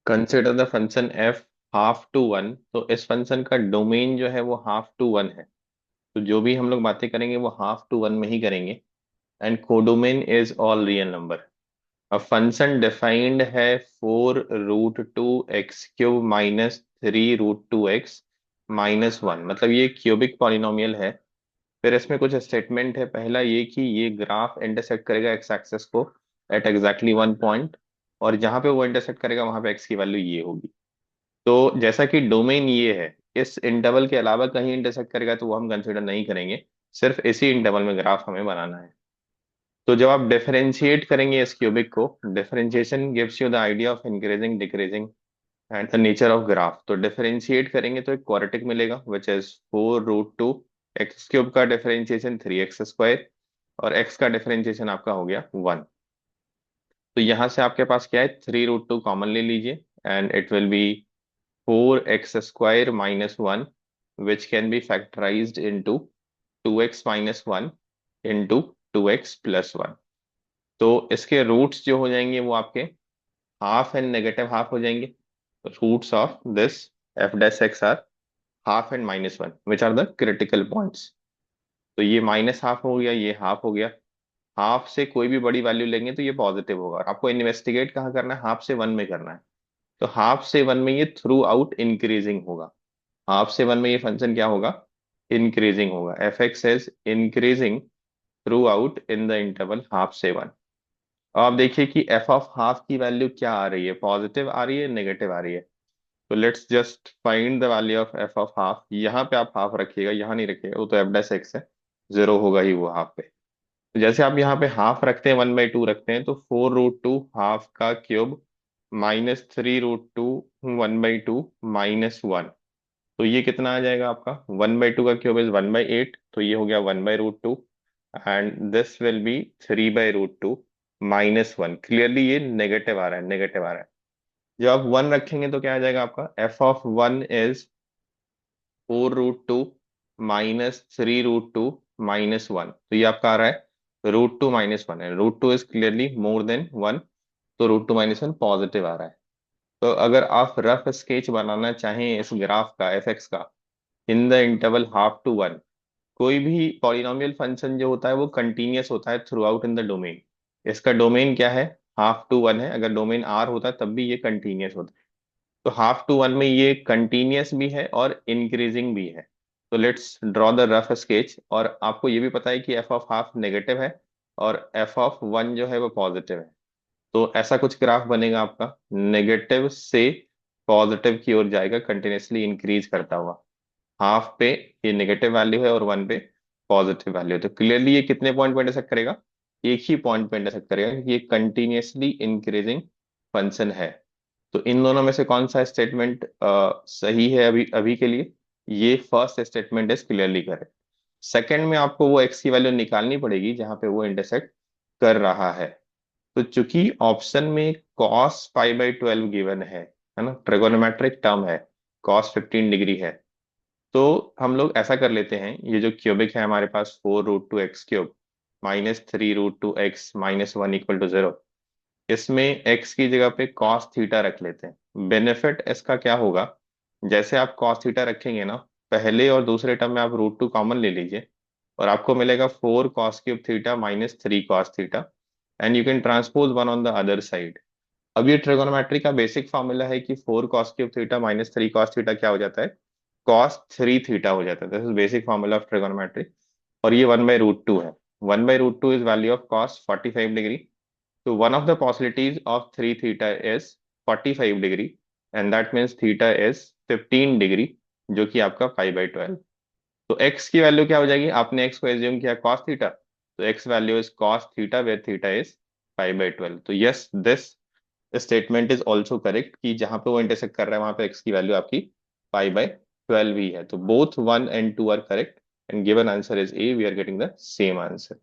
Consider the function f half to one. तो इस function का डोमेन जो है वो हाफ टू वन है। तो जो भी हम लोग बातें करेंगे वो हाफ टू वन में ही करेंगे। And codomain is all real number. अब फंक्शन डिफाइंड है 4√2 x³ -3√2 x-1। मतलब ये क्यूबिक पॉलिनोमियल है। फिर इसमें कुछ स्टेटमेंट है। पहला ये कि ये ग्राफ इंटरसेक्ट करेगा एक्स एक्सेस को एट एग्जैक्टली वन पॉइंट, और जहां पे वो इंटरसेक्ट करेगा वहां पे एक्स की वैल्यू ये होगी। तो जैसा कि डोमेन ये है, इस इंटरवल के अलावा कहीं इंटरसेक्ट करेगा तो वो हम कंसिडर नहीं करेंगे। सिर्फ इसी इंटरवल में ग्राफ हमें बनाना है। तो जब आप डिफरेंशिएट करेंगे इस क्यूबिक को, differentiation gives you the idea of increasing decreasing and the nature of graph. तो डिफरेंशिएट करेंगे तो एक क्वाड्रेटिक मिलेगा विच इज 4√2 x³ का डिफरेंशिएशन 3x², और x का डिफरेंशिएशन आपका हो गया 1। तो यहां से आपके पास क्या है, 3√2 कॉमन ले लीजिए and it will be 4x² - 1, which can be factorized into 2x - 1 into 2x+1। तो इसके रूट्स जो हो जाएंगे वो आपके हाफ एंड नेगेटिव हाफ हो जाएंगे। Roots of this f dash x are half and -1, which are the critical points. तो ये माइनस हाफ हो गया, ये हाफ हो गया। हाफ से कोई भी बड़ी वैल्यू लेंगे तो ये पॉजिटिव होगा, और आपको इन्वेस्टिगेट कहाँ करना है, हाफ से वन में करना है। तो हाफ से वन में ये थ्रू आउट इंक्रीजिंग होगा। हाफ से वन में ये फंक्शन क्या होगा, इंक्रीजिंग होगा। F x is increasing through out in the interval half से वन। अब आप देखिए कि एफ ऑफ हाफ की वैल्यू क्या आ रही है, पॉजिटिव आ रही है, नेगेटिव आ रही है। तो let's just find the value of F of half. यहाँ पे आप हाफ रखिएगा, यहाँ नहीं रखिएगा, वो तो एफ डैश एक्स है, जीरो होगा ही वो हाफ पे। तो जैसे आप यहाँ पे हाफ रखते हैं, 1/2 रखते हैं, तो 4√2 हाफ का क्यूब -3√2 1/2 -1। तो ये कितना आ जाएगा आपका, 1/2 का क्यूब इज 1/8, तो ये हो गया 1/√2। And this will be 3/√2 -1। Clearly ये नेगेटिव आ रहा है, नेगेटिव आ रहा है। जब आप वन रखेंगे तो क्या आ जाएगा आपका, एफ ऑफ वन इज 4√2 -3√2 -1। तो ये आपका आ रहा है √2 - 1 है। √2 इज क्लियरली मोर देन 1, तो √2 - 1 पॉजिटिव आ रहा है। तो अगर आप रफ स्केच बनाना चाहें इस ग्राफ का, एफ एक्स का, in the interval half to one, कोई भी पॉलिनोमियल फंक्शन जो होता है वो कंटिन्यूअस होता है through out in the domain. इसका डोमेन क्या है, हाफ टू वन है। अगर डोमेन आर होता तब भी ये कंटिन्यूअस होता। तो हाफ टू वन में ये कंटिन्यूअस भी है और इंक्रीजिंग भी है। तो let's draw the rough sketch. और आपको ये भी पता है कि एफ ऑफ हाफ नेगेटिव है और एफ ऑफ वन जो है वो पॉजिटिव है। तो ऐसा कुछ ग्राफ बनेगा आपका, नेगेटिव से पॉजिटिव की ओर जाएगा, कंटिन्यूसली इंक्रीज करता हुआ। हाफ पे ये नेगेटिव वैल्यू है और वन पे पॉजिटिव वैल्यू है। तो क्लियरली ये कितने पॉइंट पे इंटरसेक्ट करेगा, एक ही पॉइंट पे इंटरसेक्ट करेगा, क्योंकि ये कंटिन्यूसली इंक्रीजिंग फंक्शन है। तो इन दोनों में से कौन सा स्टेटमेंट सही है अभी अभी के लिए, ये first statement is clearly correct. Second में आपको वो एक्स की वैल्यू निकालनी पड़ेगी जहां पे वो इंटरसेक्ट कर रहा है। तो चूंकि ऑप्शन में cos π/12 गिवन है ना, ट्रिगोनोमेट्रिक टर्म है, cos 15 डिग्री है। तो हम लोग ऐसा कर लेते हैं, ये जो क्यूबिक है हमारे पास 4√2 x³ -3√2 x - 1 = 0, इसमें x की जगह पे cos थीटा रख लेते हैं। बेनिफिट इसका क्या होगा, जैसे आप cos थीटा रखेंगे ना, पहले और दूसरे टर्म में आप √2 कॉमन ले लीजिए, और आपको मिलेगा 4 cos³ theta -3 cos theta, and you can transpose one on the other side. अब ये ट्रिगोनोमेट्री का बेसिक फॉर्मूला है कि 4 cos³ थीटा -3 cos थीटा क्या हो जाता है, cos 3 थीटा हो जाता है। This is basic formula of trigonometry. और ये 1/√2 है। 1/√2 is value of cos 45 degree. तो one of the possibilities of 3 theta is 45 degree, and that means theta is 15 degree, जो कि आपका 5/12। तो x की वैल्यू क्या हो जाएगी, आपने x को एज्यूम किया cos थीटा, तो x value is cos theta where theta is 5/12। तो yes, this statement is also correct कि जहां पे वो इंटरसेक्ट कर रहा है वहां पे x की वैल्यू आपकी 5/12 ही है। तो both 1 and 2 are correct, and given answer is A, we are getting the same answer.